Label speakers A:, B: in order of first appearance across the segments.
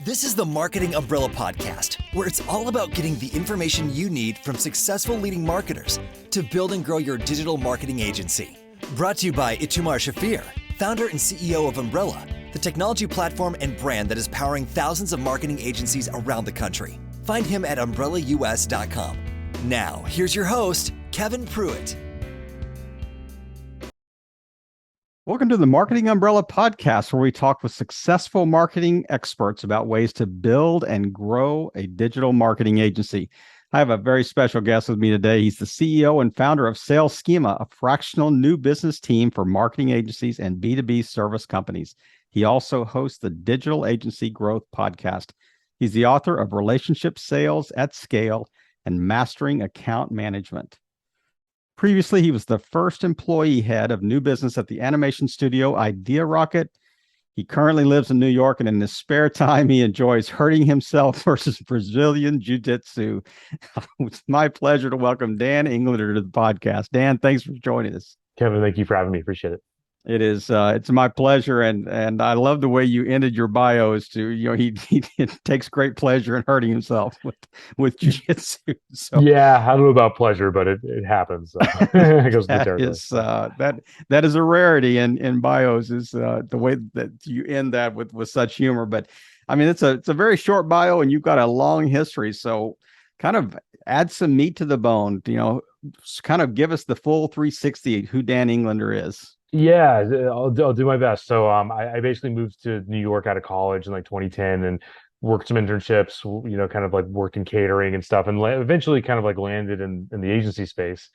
A: This is the Marketing Umbrella Podcast, where it's all about getting the information you need from successful leading marketers to build and grow your digital marketing agency. Brought to you by Itamar Shafir, founder and CEO of Umbrella, the technology platform and brand that is powering thousands of marketing agencies around the country. Find him at umbrellaus.com. Now, here's your host, Kevin Pruitt.
B: Welcome to the Marketing Umbrella Podcast, where we talk with successful marketing experts about ways to build and grow a digital marketing agency. I have a very special guest with me today. He's the CEO and founder of Schema, a fractional new business team for marketing agencies and B2B service companies. He also hosts the Digital Agency Growth Podcast. He's the author of Relationship Sales at Scale and Mastering Account Management. Previously, he was the first employee head of new business at the animation studio IdeaRocket. He currently lives in New York, and in his spare time, he enjoys hurting himself versus Brazilian Jiu-Jitsu. It's my pleasure to welcome Dan Englander to the podcast. Dan, thanks for joining us.
C: Kevin, thank you for having me. Appreciate it.
B: It is. It's my pleasure, and I love the way you ended your bio. Is to he takes great pleasure in hurting himself with jiu-jitsu. So
C: yeah, I don't know about pleasure, but it happens. It goes
B: that is that is a rarity in bios. Is the way that you end that with such humor. But I mean, it's a very short bio, and you've got a long history. So kind of add some meat to the bone. Kind of give us the full 360 who Dan Englander is.
C: Yeah, I'll do my best. So I basically moved to New York out of college in like 2010 and worked some internships, kind of like worked in catering and stuff, and eventually kind of like landed in the agency space.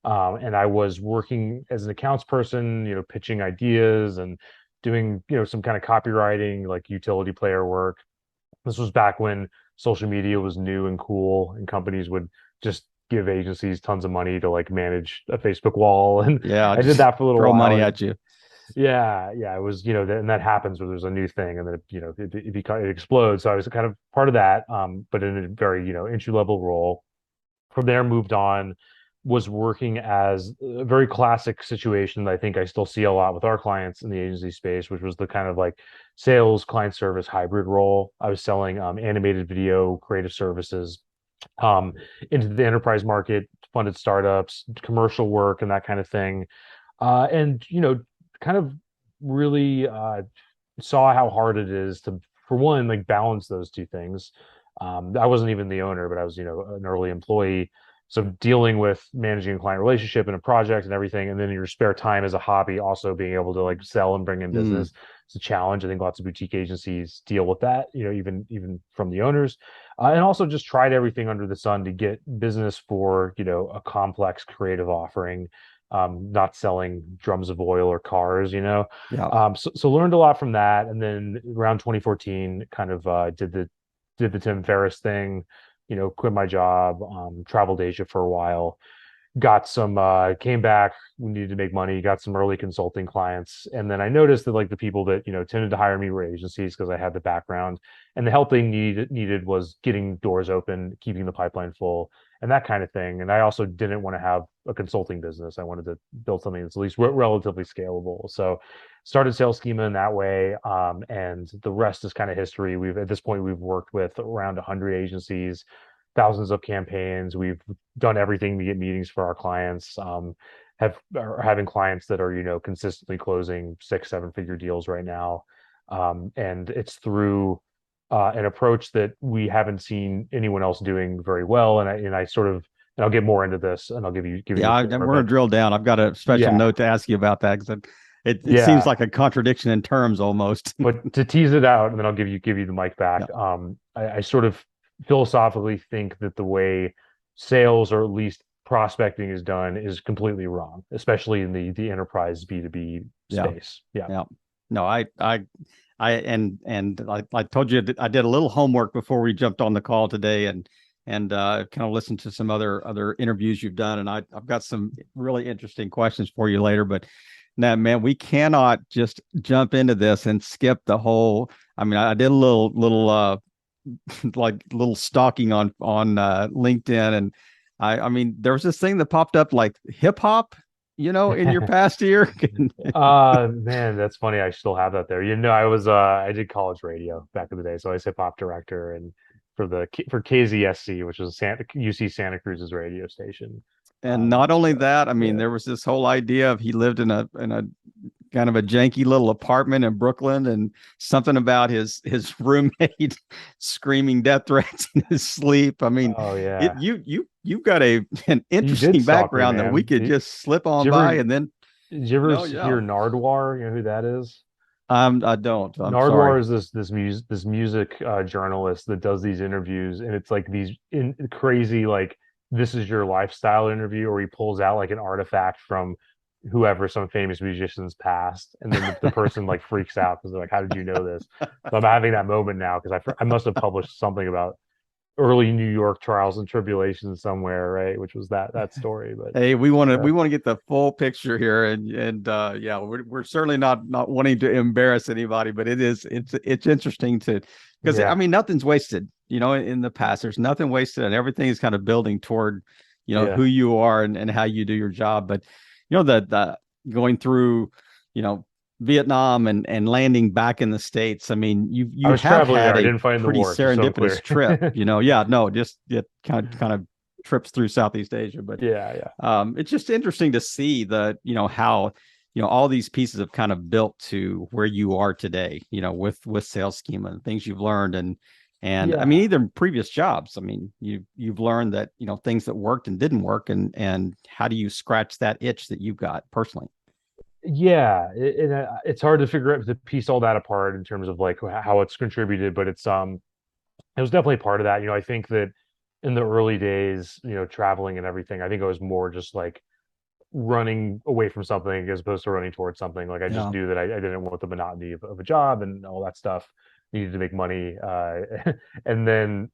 C: And I was working as an accounts person, pitching ideas and doing, some kind of copywriting, like utility player work. This was back when social media was new and cool, and companies would just give agencies tons of money to like manage a Facebook wall. And
B: yeah,
C: I did that for a little
B: while. Throw money
C: and,
B: at you.
C: Yeah. It was, and that happens where there's a new thing and then, it explodes. So I was kind of part of that, but in a very, entry level role. From there, moved on, was working as a very classic situation that I think I still see a lot with our clients in the agency space, which was the kind of like sales, client service hybrid role. I was selling animated video, creative services, into the enterprise market, funded startups, commercial work, and that kind of thing. And kind of really saw how hard it is to, for one, like balance those two things. I wasn't even the owner, but I was, an early employee. So dealing with managing a client relationship and a project and everything, and then in your spare time as a hobby, also being able to like sell and bring in business. It's a challenge. I think lots of boutique agencies deal with that, even from the owners, and also just tried everything under the sun to get business for, a complex creative offering, not selling drums of oil or cars,
B: Yeah.
C: So learned a lot from that. And then around 2014, kind of did the Tim Ferriss thing, quit my job, traveled Asia for a while, got some, came back, we needed to make money, got some early consulting clients. And then I noticed that like the people that, tended to hire me were agencies because I had the background, and the help they needed was getting doors open, keeping the pipeline full, and that kind of thing. And I also didn't want to have a consulting business. I wanted to build something that's at least relatively scalable. So started Sales Schema in that way. And the rest is kind of history. At this point, we've worked with around 100 agencies, thousands of campaigns. We've done everything to get meetings for our clients, are having clients that are, consistently closing 6-7 figure deals right now. And it's through an approach that we haven't seen anyone else doing very well. And I sort of, and I'll get more into this, and I'll give you.
B: We're going to drill down. I've got a special note to ask you about that, because it seems like a contradiction in terms almost.
C: But to tease it out, and then I'll give you the mic back. Yeah. I sort of philosophically think that the way sales, or at least prospecting, is done is completely wrong, especially in the enterprise B2B space. Yeah.
B: No, I told you I did a little homework before we jumped on the call today, and kind of listened to some other interviews you've done, and I've got some really interesting questions for you later. But now, man, we cannot just jump into this and skip the whole. I mean, I did a little stalking on LinkedIn, and I mean, there was this thing that popped up like hip hop. in your past year?
C: Man, that's funny. I still have that there. I did college radio back in the day, so I was hip hop director and for KZSC, which was UC Santa Cruz's radio station.
B: And not only
C: So
B: that, I mean,
C: yeah.
B: there was this whole idea of he lived in a kind of a janky little apartment in Brooklyn, and something about his roommate screaming death threats in his sleep. I mean,
C: Oh yeah.
B: you've got an
C: You did
B: interesting
C: stalk me,
B: background that we
C: man.
B: could just slip
C: Did
B: on
C: you
B: by,
C: ever
B: and then
C: did you ever
B: yeah.
C: hear Nardwar? You know who that is?
B: I don't. I'm sorry.
C: Nardwar is this music journalist that does these interviews, and it's like these crazy like this is your lifestyle interview, or he pulls out like an artifact from whoever, some famous musician's past, and then the person like freaks out because they're like, "How did you know this?" So I'm having that moment now because I must have published something about early New York trials and tribulations somewhere, right? Which was that story, but
B: Hey, we want to
C: yeah,
B: we want to get the full picture here, and yeah, we're certainly not wanting to embarrass anybody, but it's interesting to, because I
C: yeah,
B: mean nothing's wasted, in the past. There's nothing wasted, and everything is kind of building toward,
C: yeah.
B: who you are and how you do your job. But the going through, you know, Vietnam and landing back in the States. I mean, you
C: I
B: you
C: was
B: have
C: traveling there.
B: had
C: I
B: a
C: didn't fight in the
B: pretty
C: war, just so I'm
B: serendipitous
C: clear.
B: trip. Yeah, no, just kind of trips through Southeast Asia, but
C: Yeah, yeah.
B: it's just interesting to see how all these pieces have kind of built to where you are today, with sales schema and things you've learned, and I mean
C: Yeah.
B: either previous jobs. I mean you've learned that things that worked and didn't work, and how do you scratch that itch that you've got personally.
C: Yeah, it's hard to figure out to piece all that apart in terms of like how it's contributed, but it was definitely part of that. I think that in the early days, traveling and everything, I think I was more just like running away from something as opposed to running towards something. Like I just
B: Yeah,
C: knew that I didn't want the monotony of a job and all that stuff. Needed to make money, and then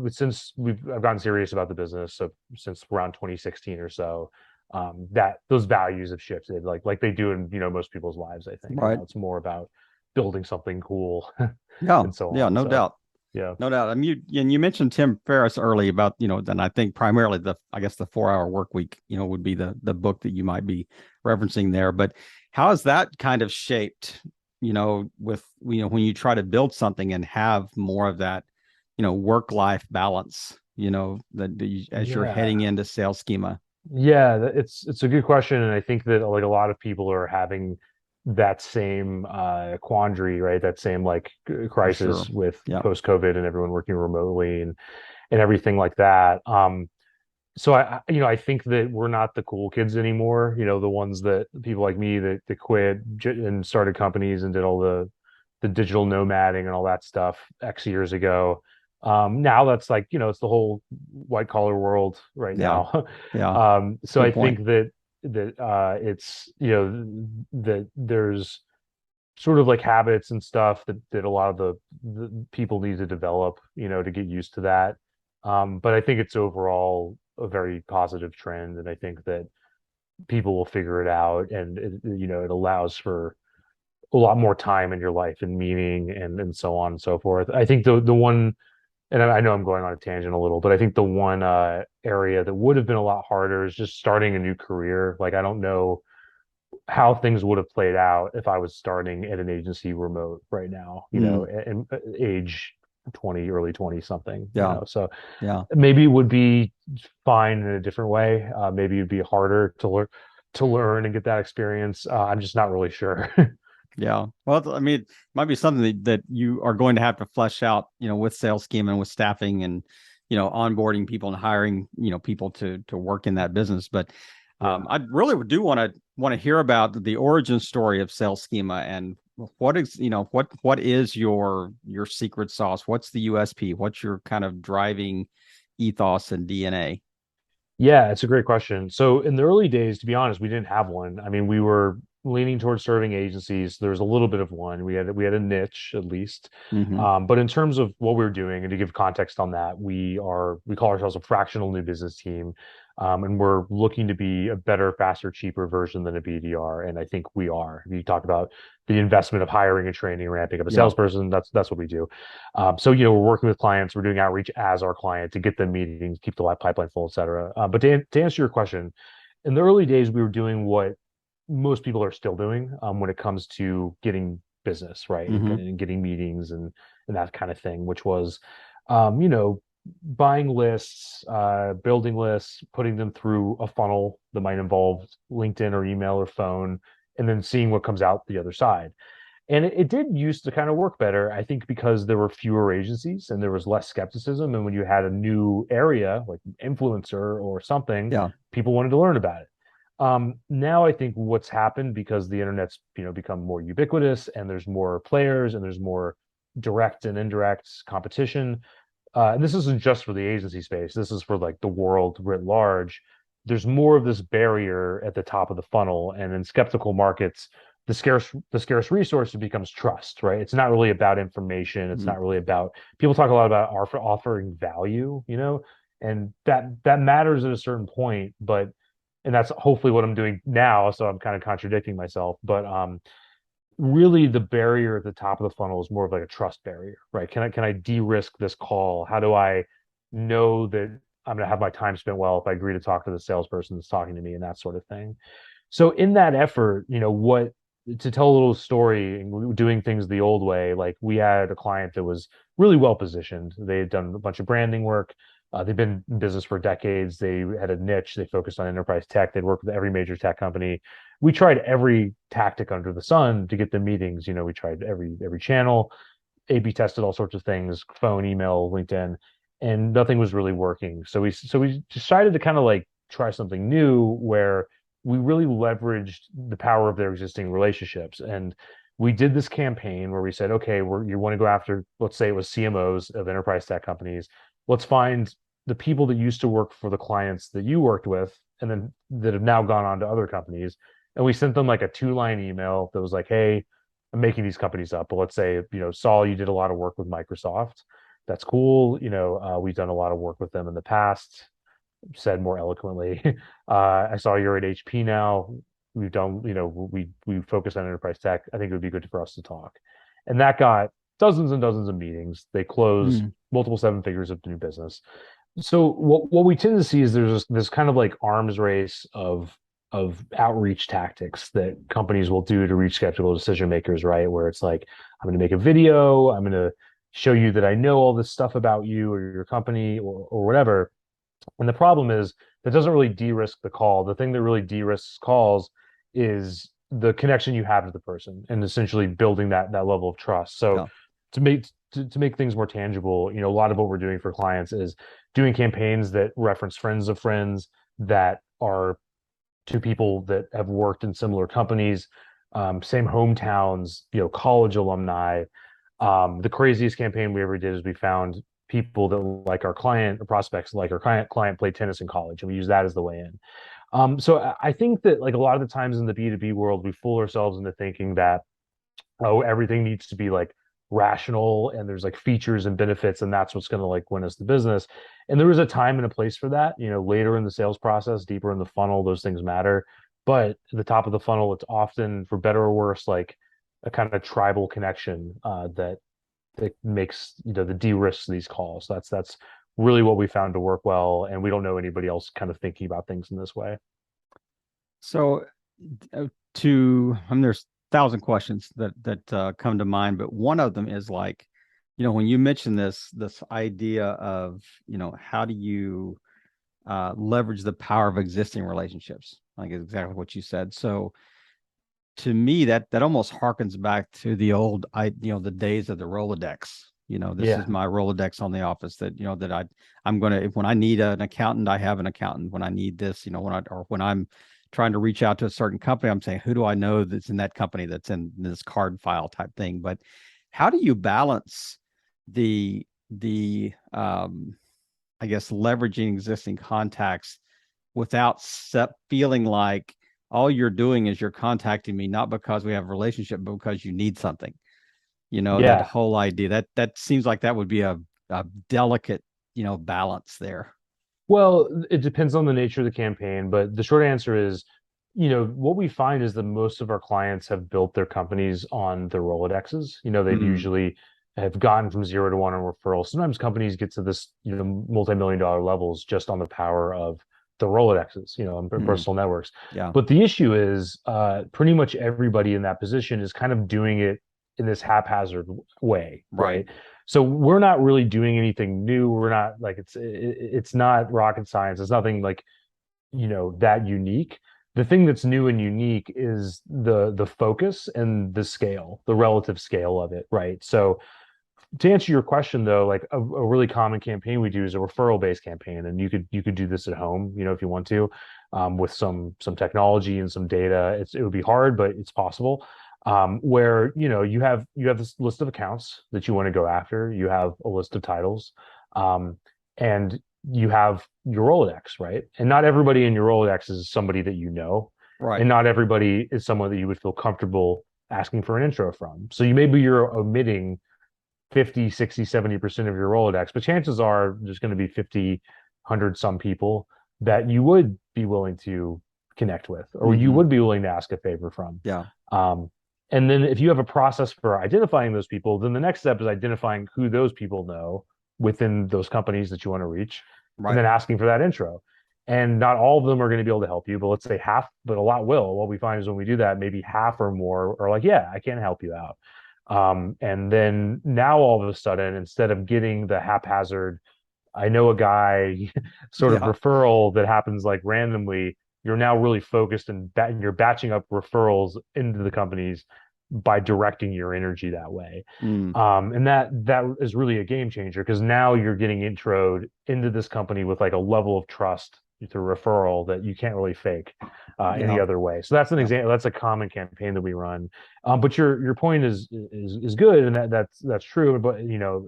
C: since I've gotten serious about the business, so since around 2016 or so, that those values have shifted, like they do in most people's lives. I think
B: right.
C: it's more about building something cool
B: Yeah,
C: and so
B: yeah,
C: on.
B: no
C: So
B: doubt.
C: yeah,
B: No doubt. I mean, you mentioned Tim Ferriss early about, then I think primarily I guess the 4 Hour Work Week, would be the book that you might be referencing there. But how has that kind of shaped, with, when you try to build something and have more of that, work-life balance, as you're
C: yeah.
B: heading into sales schema?
C: Yeah, it's a good question, and I think that like a lot of people are having that same quandary, right? That same like
B: For
C: crisis
B: sure.
C: with
B: Yeah.
C: post-COVID and everyone working remotely and everything like that. So I think that we're not the cool kids anymore. The ones that people like me that quit and started companies and did all the digital nomading and all that stuff X years ago. Now that's like, it's the whole white collar world right
B: Yeah.
C: now.
B: Yeah.
C: So I
B: Good point.
C: think that it's, that there's sort of like habits and stuff that a lot of the people need to develop, to get used to that. But I think it's overall a very positive trend, and I think that people will figure it out, and it allows for a lot more time in your life and meaning and so on and so forth. I think the one, and I know I'm going on a tangent a little, but I think the one area that would have been a lot harder is just starting a new career. Like I don't know how things would have played out if I was starting at an agency remote right now,
B: Mm,
C: and age 20, early 20 something,
B: yeah.
C: So
B: Yeah.
C: maybe it would be fine in a different way. Maybe it'd be harder to learn and get that experience. I'm just not really sure.
B: Yeah. Well, I mean, it might be something that you are going to have to flesh out, with sales schema and with staffing and, onboarding people and hiring, people to work in that business. But
C: Yeah.
B: I really do want to hear about the origin story of sales schema, and what is your secret sauce? What's the USP? What's your kind of driving ethos and DNA?
C: Yeah, it's a great question. So in the early days, to be honest, we didn't have one. I mean, we were leaning towards serving agencies. There was a little bit of one. We had a niche at least.
B: Hmm.
C: But in terms of what we were doing, and to give context on that, we call ourselves a fractional new business team. And we're looking to be a better, faster, cheaper version than a BDR. And I think we are. You talk about the investment of hiring and training, ramping up a
B: Yeah.
C: salesperson. That's what we do. So we're working with clients, we're doing outreach as our client to get them meetings, keep the pipeline full, et cetera. But to answer your question, in the early days, we were doing what most people are still doing when it comes to getting business, right?
B: Mm-hmm.
C: And getting meetings and that kind of thing, which was, you know, buying lists, building lists, putting them through a funnel that might involve LinkedIn or email or phone, and then seeing what comes out the other side. And it did used to kind of work better, I think, because there were fewer agencies and there was less skepticism. And when you had a new area like influencer or something,
B: Yeah.
C: people wanted to learn about it. Now I think what's happened, because the internet's, you know, become more ubiquitous and there's more players and there's more direct and indirect competition. And this isn't just for the agency space. This is for like the world writ large. There's more of this barrier at the top of the funnel, and in skeptical markets, the scarce resource becomes trust, right? It's not really about information. It's
B: Mm-hmm.
C: not really about, people talk a lot about offering value, you know, and that matters at a certain point, but and that's hopefully what I'm doing now. So I'm kind of contradicting myself, but really the barrier at the top of the funnel is more of like a trust barrier, right? Can I de-risk this call? How do I know that I'm going to have my time spent well if I agree to talk to the salesperson that's talking to me, and that sort of thing? So in that effort, you know, what to tell a little story and doing things the old way, like we had a client that was really well positioned. They had done a bunch of branding work. They've been in business for decades. They had a niche. They focused on enterprise tech. They'd worked with every major tech company. We tried every tactic under the sun to get the meetings. You know, we tried every channel, A/B tested all sorts of things, phone, email, LinkedIn, and nothing was really working. So we decided to kind of like try something new where we really leveraged the power of their existing relationships. And we did this campaign where we said, okay, you want to go after, let's say it was CMOs of enterprise tech companies. Let's find the people that used to work for the clients that you worked with and then that have now gone on to other companies. And we sent them like a 2-line email that was like, hey, I'm making these companies up, but let's say, you know, Saul, you did a lot of work with Microsoft. That's cool. You know, we've done a lot of work with them in the past. Said more eloquently, I saw you're at HP now. We've done, you know, we focus on enterprise tech. I think it would be good for us to talk. And that got dozens and dozens of meetings. They closed
B: Mm.
C: multiple 7 figures of new business. So what we tend to see is there's this kind of like arms race of outreach tactics that companies will do to reach skeptical decision makers, right? Where it's like, I'm going to make a video, I'm going to show you that I know all this stuff about you or your company or whatever. And the problem is that doesn't really de-risk the call. The thing that really de-risks calls is the connection you have to the person and essentially building that level of trust. So
B: Yeah.
C: to make things more tangible, you know, a lot of what we're doing for clients is doing campaigns that reference friends of friends that are to people that have worked in similar companies, same hometowns, you know, college alumni. The craziest campaign we ever did is we found people that like our client or prospects like our client played tennis in college, and we use that as the way in. So I think that like a lot of the times in the B2B world, we fool ourselves into thinking that, oh, everything needs to be like rational and there's like features and benefits and that's what's going to like win us the business. And there is a time and a place for that. You know, later in the sales process, deeper in the funnel, those things matter. But at the top of the funnel, it's often, for better or worse, like a kind of tribal connection that makes, you know, the de-risks these calls. That's really what we found to work well, and we don't know anybody else kind of thinking about things in this way.
B: So, there's 1,000 questions that come to mind, but one of them is like, when you mention this idea of, how do you leverage the power of existing relationships? Like exactly what you said. So, to me, that almost harkens back to the old, the days of the Rolodex. This is
C: Yeah.
B: my Rolodex on the office that, I'm going to, when I need an accountant, I have an accountant. When I need this, when I'm trying to reach out to a certain company, I'm saying, who do I know that's in that company that's in this card file type thing? But how do you balance the I guess leveraging existing contacts without feeling like all you're doing is you're contacting me not because we have a relationship, but because you need something? That
C: Yeah.
B: whole idea that seems like that would be a delicate, balance there.
C: Well, it depends on the nature of the campaign, but the short answer is, you know, what we find is that most of our clients have built their companies on their Rolodexes. You know, they've
B: Mm,
C: usually have gotten from 0 to 1 on referrals. Sometimes companies get to this, you know, multi-million dollar levels just on the power of the Rolodexes, and personal networks.
B: Yeah.
C: But the issue is pretty much everybody in that position is kind of doing it in this haphazard way, right? So we're not really doing anything new. We're not like it's not rocket science. It's nothing like that unique. The thing that's new and unique is the focus and the scale, the relative scale of it, right? So to answer your question though, like a really common campaign we do is a referral based campaign, and you could do this at home, if you want to, with some technology and some data. It would be hard, but it's possible. Where you have this list of accounts that you want to go after, you have a list of titles, and you have your Rolodex, right? And not everybody in your Rolodex is somebody that you know,
B: Right.
C: and not everybody is someone that you would feel comfortable asking for an intro from. So you're omitting 50, 60, 70% of your Rolodex, but chances are there's going to be 50, 100 some people that you would be willing to connect with, or you would be willing to ask a favor from.
B: Yeah.
C: And then if you have a process for identifying those people, then the next step is identifying who those people know within those companies that you want to reach, and then asking for that intro. And not all of them are going to be able to help you, but let's say half, but a lot will. What we find is when we do that, maybe half or more are like, yeah, I can help you out. And then now all of a sudden, instead of getting the haphazard, I know a guy sort of referral that happens like randomly, you're now really focused and you're batching up referrals into the companies by directing your energy that way. And that is really a game changer, because now you're getting introed into this company with like a level of trust through referral that you can't really fake any other way. So that's an example. That's a common campaign that we run. But your point is good, and that's true. But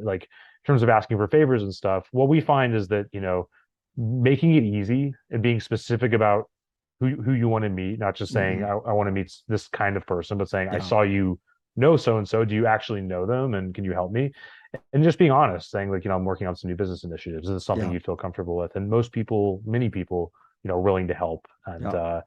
C: like in terms of asking for favors and stuff, what we find is that making it easy and being specific about who you want to meet, not just saying I want to meet this kind of person, but saying I saw you know so and so. Do you actually know them, and can you help me? And just being honest, saying like, I'm working on some new business initiatives. Is this something you feel comfortable with? And many people, are willing to help. And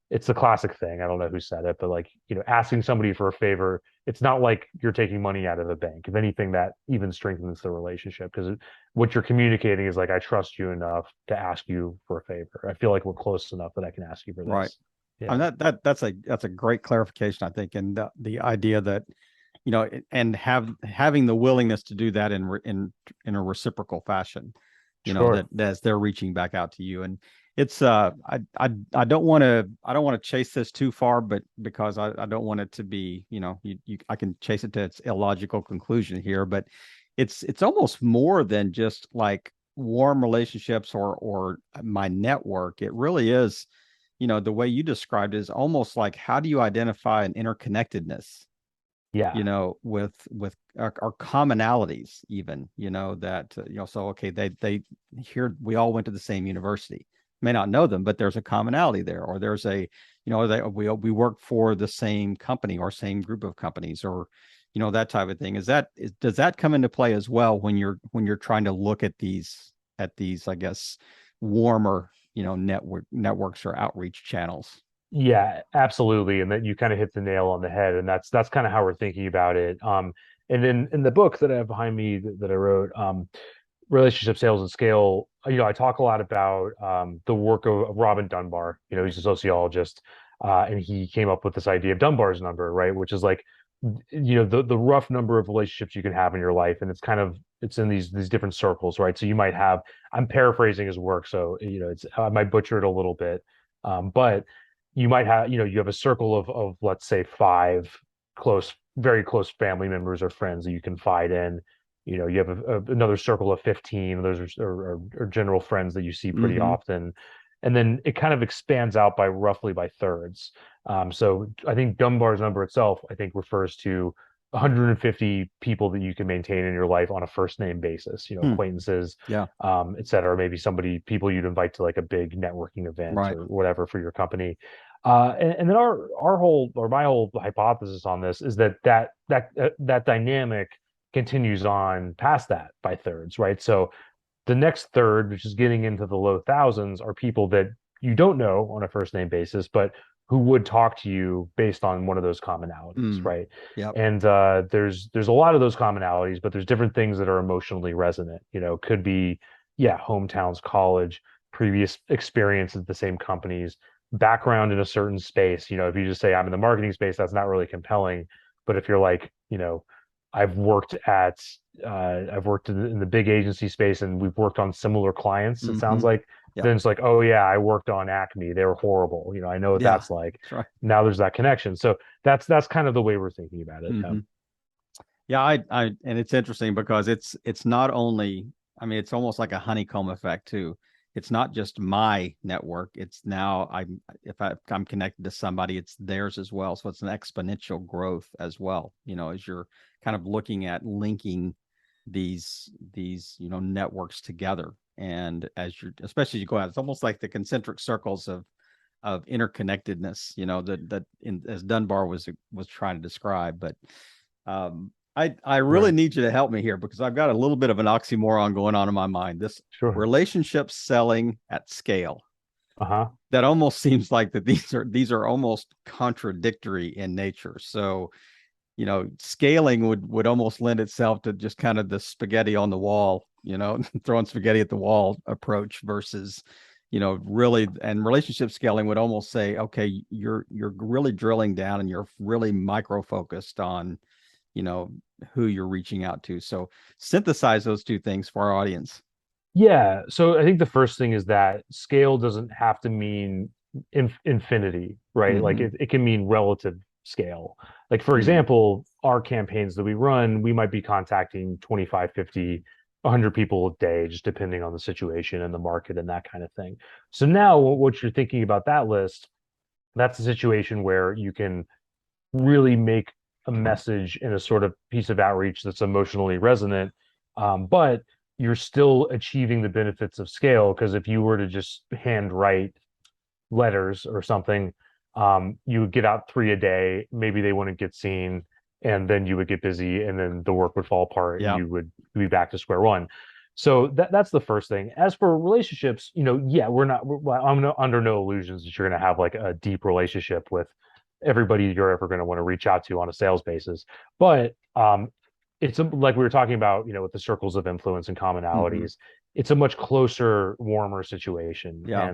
C: it's a classic thing. I don't know who said it, but like, asking somebody for a favor, it's not like you're taking money out of the bank. If anything, that even strengthens the relationship, because what you're communicating is like, I trust you enough to ask you for a favor. I feel like we're close enough that I can ask you for this.
B: Right.
C: Yeah.
B: And that's a great clarification, I think, and the idea that and having the willingness to do that in a reciprocal fashion, that as they're reaching back out to you. And it's I don't want to chase this too far, but because I don't want it to be, I can chase it to its illogical conclusion here, but it's almost more than just like warm relationships or my network. It really is, the way you described it is almost like, how do you identify an interconnectedness? With our commonalities, even, that, so, okay, they here, we all went to the same university, may not know them, but there's a commonality there, or there's a, we work for the same company or same group of companies, or, that type of thing. Does that come into play as well when you're trying to look at these, I guess, warmer, networks or outreach channels?
C: Yeah, absolutely. And that you kind of hit the nail on the head. And that's kind of how we're thinking about it. And in the book that I have behind me that I wrote, Relationship Sales and Scale, I talk a lot about the work of Robin Dunbar. He's a sociologist, and he came up with this idea of Dunbar's number, right? Which is like, the rough number of relationships you can have in your life. And it's in these different circles, right? So you might have, I'm paraphrasing his work, so, I might butcher it a little bit. But you might have, you have a circle of let's say 5 very close family members or friends that you confide in. You have another circle of 15. Those are general friends that you see pretty often. And then it kind of expands out roughly by thirds. So I think Dunbar's number itself, I think, refers to 150 people that you can maintain in your life on a first name basis, acquaintances, et cetera, maybe people you'd invite to like a big networking event or whatever for your company. And then my whole hypothesis on this is that dynamic continues on past that by thirds, right? So the next third, which is getting into the low thousands, are people that you don't know on a first name basis, but who would talk to you based on one of those commonalities, right?
B: Yep.
C: And there's a lot of those commonalities, but there's different things that are emotionally resonant. Could be, hometowns, college, previous experience at the same companies, background in a certain space. If you just say I'm in the marketing space, that's not really compelling. But if you're like, I've worked at I've worked in the big agency space and we've worked on similar clients, it sounds like,
B: Yeah.
C: then it's like, oh yeah, I worked on Acme. They were horrible. I know what
B: Yeah.
C: that's like.
B: That's right.
C: Now there's that connection. So that's kind of the way we're thinking about it.
B: Yeah, and it's interesting because it's not only, I mean, it's almost like a honeycomb effect too. It's not just my network. It's now I'm connected to somebody, it's theirs as well. So it's an exponential growth as well. As you're kind of looking at linking these networks together, and especially as you go out, it's almost like the concentric circles of interconnectedness. As Dunbar was trying to describe, but I really
C: Right.
B: need you to help me here because I've got a little bit of an oxymoron going on in my mind. This
C: Sure.
B: relationship selling at scale.
C: Uh-huh.
B: That almost seems like that these are almost contradictory in nature. So, scaling would almost lend itself to just kind of the spaghetti on the wall, throwing spaghetti at the wall approach versus, really, and relationship scaling would almost say, okay, you're really drilling down and you're really micro focused on who you're reaching out to. So synthesize those two things for our audience.
C: Yeah. So I think the first thing is that scale doesn't have to mean infinity, right? Like it can mean relative scale. Like, for example, our campaigns that we run, we might be contacting 25, 50, 100 people a day, just depending on the situation and the market and that kind of thing. So now what you're thinking about that list, that's a situation where you can really make a message in a sort of piece of outreach that's emotionally resonant, but you're still achieving the benefits of scale. Because if you were to just hand write letters or something, you would get out 3 a day, maybe they wouldn't get seen, and then you would get busy and then the work would fall apart and you would be back to square one. So that's the first thing. As for relationships, yeah, I'm under no illusions that you're going to have like a deep relationship with everybody you're ever going to want to reach out to on a sales basis. But it's like we were talking about, with the circles of influence and commonalities, it's a much closer, warmer situation.
B: Yeah.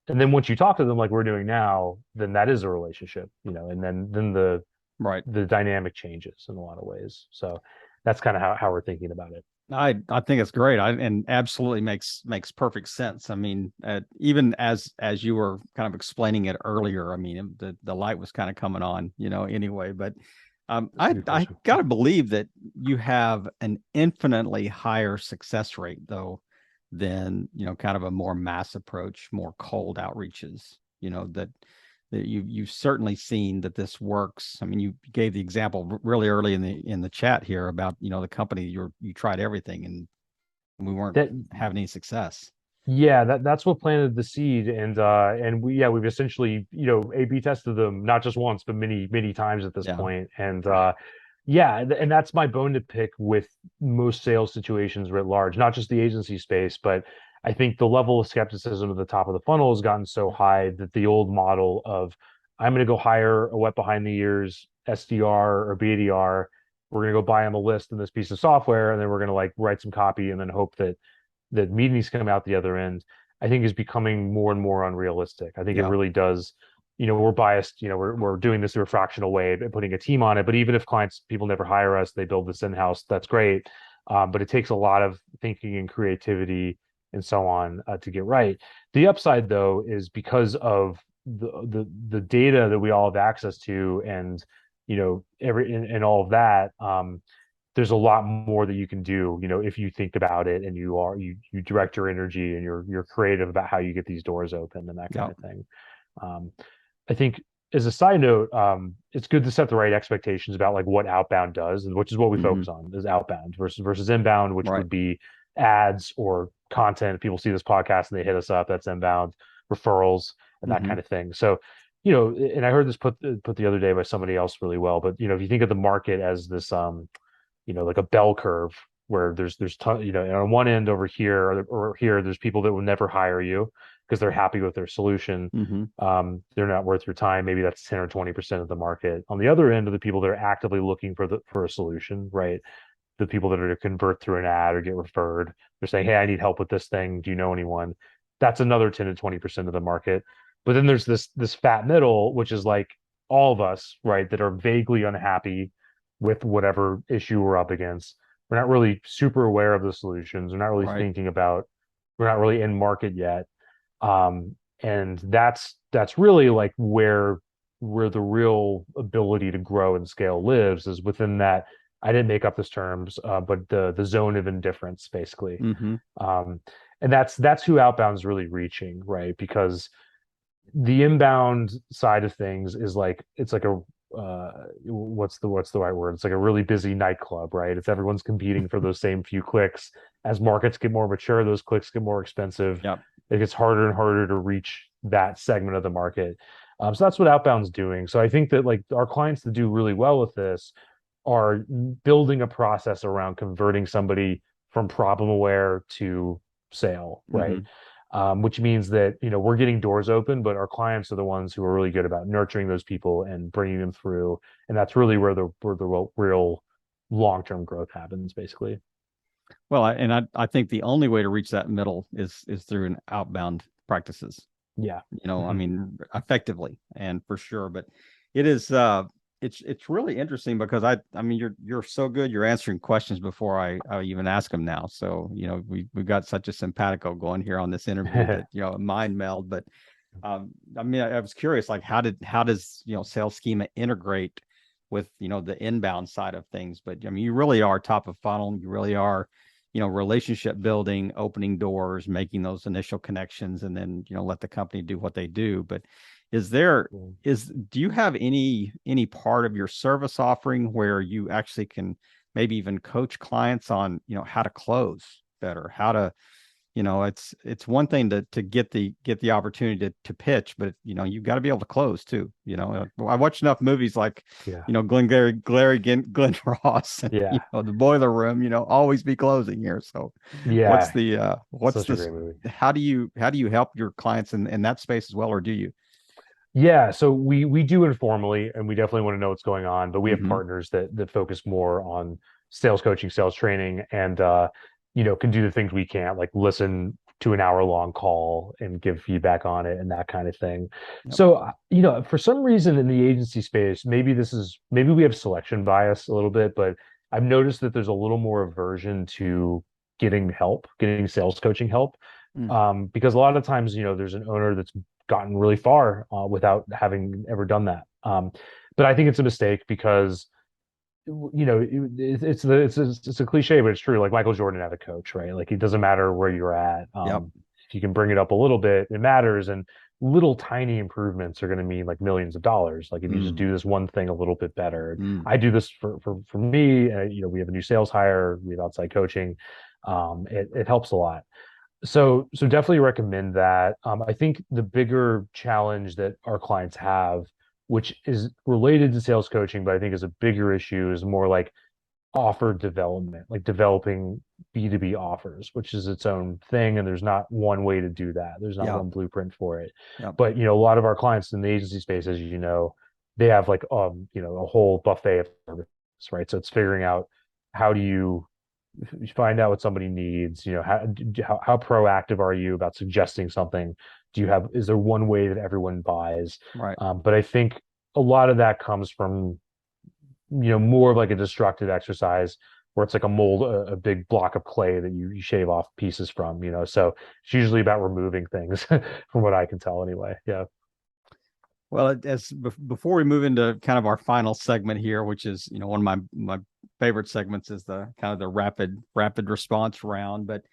C: And then once you talk to them like we're doing now, then that is a relationship, and then the dynamic changes in a lot of ways. So that's kind of how we're thinking about it.
B: I think it's great. And absolutely makes perfect sense. I mean, even as you were kind of explaining it earlier, I mean, the light was kind of coming on, anyway. But I got to believe that you have an infinitely higher success rate, though, than kind of a more mass approach, more cold outreaches. That you've certainly seen that this works. I mean, you gave the example really early in the chat here about the company you tried everything and we weren't having any success.
C: Yeah, that's what planted the seed, and we've essentially A/B tested them not just once but many times at this point, and and that's my bone to pick with most sales situations writ large, not just the agency space, but I think the level of skepticism at the top of the funnel has gotten so high that the old model of I'm going to go hire a wet behind the ears SDR or BDR, we're going to go buy them a list in this piece of software, and then we're going to like write some copy and then hope that meetings come out the other end, I think is becoming more and more unrealistic. I think it really does. We're biased. We're doing this through a fractional way and putting a team on it. But even if people never hire us, they build this in-house. That's great. But it takes a lot of thinking and creativity and so on to get right. The upside, though, is because of the data that we all have access to, and and all of that. There's a lot more that you can do, if you think about it and you direct your energy and you're creative about how you get these doors open and that kind of thing. I think as a side note, it's good to set the right expectations about like what outbound does, and which is what we focus on is outbound versus inbound, which would be ads or content. People see this podcast and they hit us up. That's inbound, referrals and that kind of thing. So, and I heard this put the other day by somebody else really well, but if you think of the market as this, like a bell curve where there's on one end over here or here, there's people that will never hire you because they're happy with their solution. They're not worth your time. Maybe that's 10 or 20% of the market. On the other end are the people that are actively looking for a solution, right? The people that are to convert through an ad or get referred. They're saying, hey, I need help with this thing. Do you know anyone? That's another 10 to 20% of the market. But then there's this fat middle, which is like all of us, right, that are vaguely unhappy with whatever issue we're up against. We're not really super aware of the solutions. We're not really
B: Right.
C: thinking about, we're not really in market yet. And that's really like where the real ability to grow and scale lives, is within that. I didn't make up this terms, but the zone of indifference, basically.
B: Mm-hmm.
C: Um, and that's who outbound's really reaching, right? Because the inbound side of things is like, it's like a what's the right word? It's like a really busy nightclub, right? It's everyone's competing for those same few clicks. As markets get more mature, those clicks get more expensive.
B: Yep.
C: It gets harder and harder to reach that segment of the market. So that's what outbound's doing. So I think that like our clients that do really well with this are building a process around converting somebody from problem aware to sale, right?
B: Mm-hmm.
C: Which means that, we're getting doors open, but our clients are the ones who are really good about nurturing those people and bringing them through, and that's really where the real long-term growth happens, basically.
B: Well, I think the only way to reach that middle is through an outbound practices.
C: Yeah.
B: I
C: Mhm.
B: mean, effectively and for sure. But it is it's really interesting because I mean you're so good. You're answering questions before I even ask them now. So we've got such a simpatico going here on this interview that a mind meld. But I mean, I was curious, like how does sales schema integrate with the inbound side of things? But I mean, you really are top of funnel. You really are relationship building, opening doors, making those initial connections, and then let the company do what they do. But do you have any part of your service offering where you actually can maybe even coach clients on how to close better, how to it's one thing to get the opportunity to pitch, but you've got to be able to close too. I watched enough movies like
C: Yeah.
B: Glenn Ross, and,
C: Yeah.
B: the Boiler Room. Always be closing here. So,
C: Yeah.
B: what's
C: Such a
B: this?
C: great movie.
B: How do you help your clients in that space as well, or do you?
C: Yeah, so we do informally, and we definitely want to know what's going on, but we have
B: Mm-hmm.
C: partners that focus more on sales coaching, sales training, and can do the things we can't, like listen to an hour-long call and give feedback on it and that kind of thing.
B: Yep.
C: So, for some reason in the agency space, maybe we have selection bias a little bit, but I've noticed that there's a little more aversion to getting sales coaching help.
B: Mm.
C: Because a lot of times, there's an owner that's gotten really far without having ever done that. But I think it's a mistake because it's a cliche, but it's true. Like Michael Jordan had a coach, right? Like it doesn't matter where you're at.
B: Yep.
C: If you can bring it up a little bit, it matters. And little tiny improvements are going to mean like millions of dollars. Like if you just
B: Mm.
C: do this one thing a little bit better.
B: Mm.
C: I do this for me. We have a new sales hire. We have outside coaching. It helps a lot. So definitely recommend that. I think the bigger challenge that our clients have, which is related to sales coaching, but I think is a bigger issue, is more like offer development, like developing B2B offers, which is its own thing. And there's not one way to do that. There's not
B: Yep.
C: one blueprint for it.
B: Yep.
C: But a lot of our clients in the agency space, as they have like a whole buffet of services, right? So it's figuring out, how do you find out what somebody needs, how proactive are you about suggesting something? Is there one way that everyone buys?
B: Right.
C: But I think a lot of that comes from more of like a destructive exercise, where it's like a mold, a big block of clay that you shave off pieces from, so it's usually about removing things from what I can tell anyway. Yeah.
B: Well, before we move into kind of our final segment here, which is one of my favorite segments, is the kind of the rapid response round. But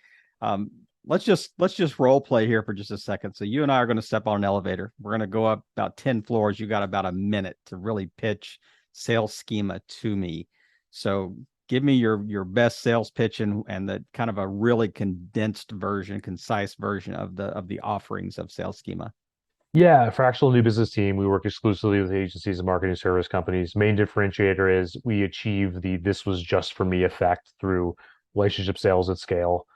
B: let's just role play here for just a second. So you and I are going to step on an elevator. We're going to go up about 10 floors. You got about a minute to really pitch sales schema to me. So give me your best sales pitch and the kind of a really condensed version, concise version of the offerings of sales schema.
C: Yeah, fractional new business team. We work exclusively with agencies and marketing service companies. Main differentiator is we achieve the "this was just for me" effect through relationship sales at scale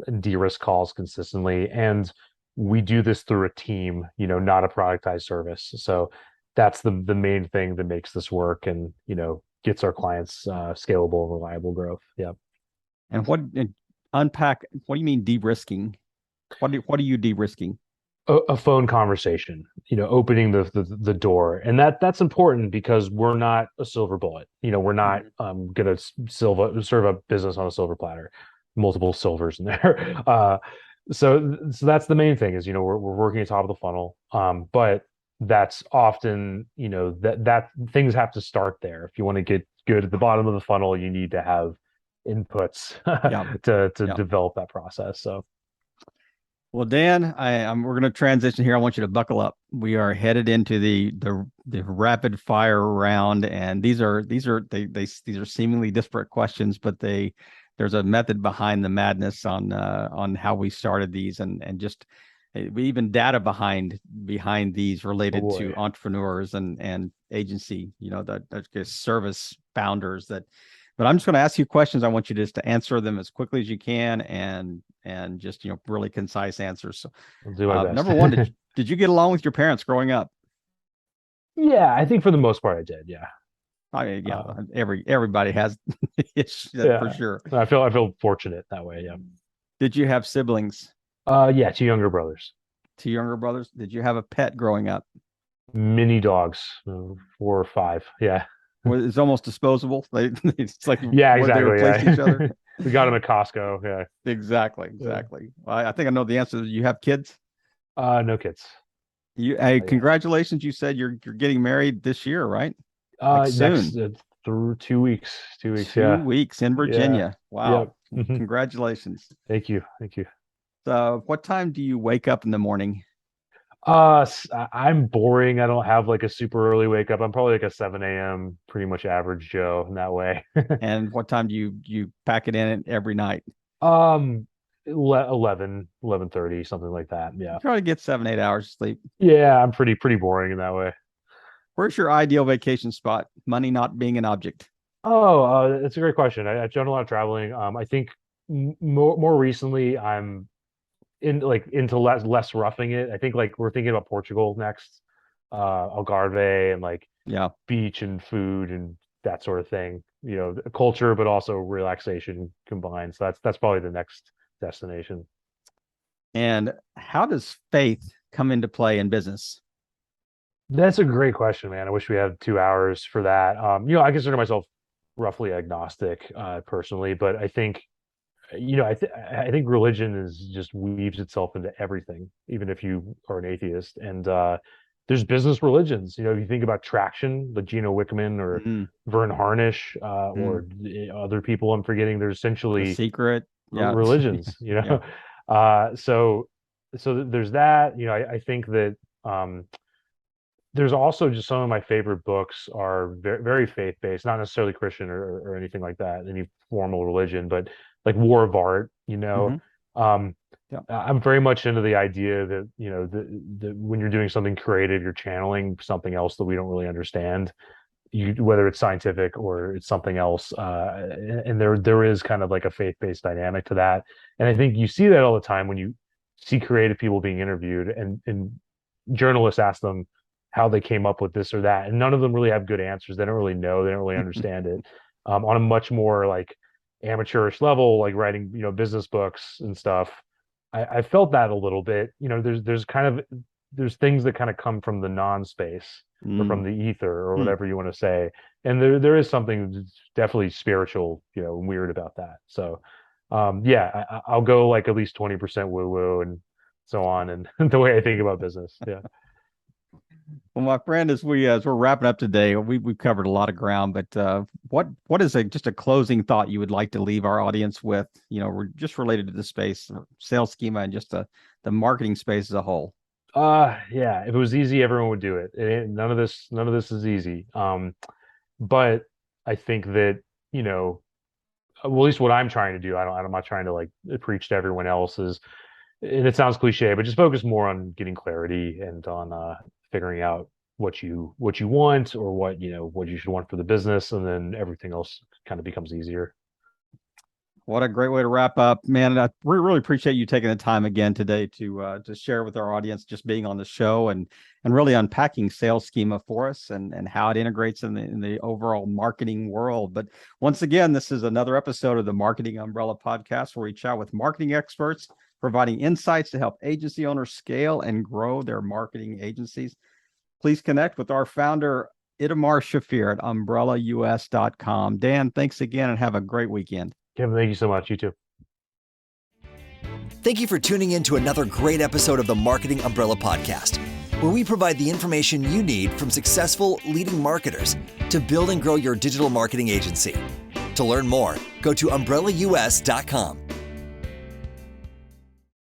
C: and de-risk calls consistently. And we do this through a team, not a productized service. So that's the main thing that makes this work, and gets our clients scalable, reliable growth. Yeah.
B: And unpack, what do you mean de-risking? What are you de-risking?
C: A phone conversation, opening the door, and that's important because we're not a silver bullet. We're not
B: Mhm.
C: gonna serve a business on a silver platter, multiple silvers in there. So that's the main thing is we're working at top of the funnel, but that's often that things have to start there. If you want to get good at the bottom of the funnel, you need to have inputs
B: Yeah.
C: to
B: Yeah.
C: develop that process. So
B: Well, Dan, we're going to transition here. I want you to buckle up. We are headed into the rapid fire round, and these are seemingly disparate questions, but there's a method behind the madness on how we started these, and just we even data behind these
C: oh
B: related
C: boy.
B: to entrepreneurs and agency, that service founders that. But I'm just going to ask you questions. I want you just to answer them as quickly as you can, and just really concise answers. So,
C: I'll do my best.
B: number one, did you get along with your parents growing up?
C: Yeah, I think for the most part I did. Yeah.
B: I mean, yeah,
C: Uh,
B: everybody has that for
C: yeah.
B: sure.
C: I feel fortunate that way. Yeah.
B: Did you have siblings?
C: Yeah, two younger brothers.
B: Two younger brothers? Did you have a pet growing up?
C: Mini dogs, 4 or 5. Yeah.
B: It's almost disposable. It's like
C: Yeah,
B: where they
C: exactly.
B: replaced each other.
C: Yeah. We got them at Costco. Yeah.
B: Exactly,
C: Yeah.
B: exactly. Well, I think I know the answer. You have kids?
C: No kids.
B: Hey,
C: Yeah.
B: congratulations. You said you're getting married this year, right? Like
C: Next
B: soon.
C: through 2 weeks. 2 weeks.
B: 2
C: Yeah.
B: weeks in
C: Yeah.
B: Virginia.
C: Yep.
B: Wow.
C: Mhm.
B: Congratulations.
C: Thank you. Thank you.
B: So, what time do you wake up in the morning?
C: I'm boring. I don't have like a super early wake up. I'm probably like a 7 a.m. pretty much average Joe in that way.
B: And what time do you pack it in every night?
C: Um, 11:30, something like that. Yeah.
B: Try to get 7, 8 hours of sleep.
C: Yeah, I'm pretty boring in that way.
B: Where's your ideal vacation spot? Money not being an object.
C: Oh, that's a great question. I've done a lot of traveling. I think more recently I'm into less roughing it. I think like we're thinking about Portugal next, Algarve and like
B: Yeah.
C: beach and food and that sort of thing. Culture, but also relaxation combined. So that's probably the next destination.
B: And how does faith come into play in business?
C: That's a great question, man. I wish we had 2 hours for that. I consider myself roughly agnostic, personally, but I think, I think religion is just weaves itself into everything, even if you are an atheist. And there's business religions. If you think about Traction, like Gino Wickman or
B: Mm,
C: Vern Harnish, or
B: mm.
C: other people I'm forgetting, there's
B: The
C: essentially
B: secret. Yeah.
C: religions.
B: Yeah.
C: So there's that. I think that there's also just some of my favorite books are very, very faith-based, not necessarily Christian or anything like that, any formal religion, but like War of Art.
B: Hmm.
C: Um,
B: Yeah.
C: I'm very much into the idea that when you're doing something creative, you're channeling something else that we don't really understand. Whether it's scientific or it's something else, and there is kind of like a faith-based dynamic to that, and I think you see that all the time when you see creative people being interviewed, and journalists ask them how they came up with this or that, and none of them really have good answers. They don't really know, they don't really understand it. On a much more like amateurish level, like writing business books and stuff, I felt that a little bit. There's things that kind of come from the non-space or from
B: Mm.
C: the ether or
B: Hmm.
C: whatever you want to say, and there is something definitely spiritual, and weird about that. So yeah, I'll go like at least 20% woo woo and so on, and the way I think about business. Yeah.
B: Well, my friend, as we're wrapping up today, we've covered a lot of ground, but what is just a closing thought you would like to leave our audience with? We're just related to the space, sales schema, and just the marketing space as a whole.
C: Yeah, if it was easy, everyone would do it. None of this is easy. But I think that, well, at least what I'm trying to do, I'm not trying to like preach to everyone else is, and it sounds cliche, but just focus more on getting clarity and on figuring out what you want, or what you should want for the business, and then everything else kind of becomes easier.
B: What a great way to wrap up, man! We really appreciate you taking the time again today to share with our audience, just being on the show and really unpacking sales schema for us and how it integrates in the overall marketing world. But once again, this is another episode of the Marketing Umbrella Podcast, where we chat with marketing experts providing insights to help agency owners scale and grow their marketing agencies. Please connect with our founder, Itamar Shafir at umbrellaus.com. Dan, thanks again and have a great weekend.
C: Kevin, thank you so much. You too.
A: Thank you for tuning in to another great episode of the Marketing Umbrella Podcast, where we provide the information you need from successful leading marketers to build and grow your digital marketing agency. To learn more, go to umbrellaus.com.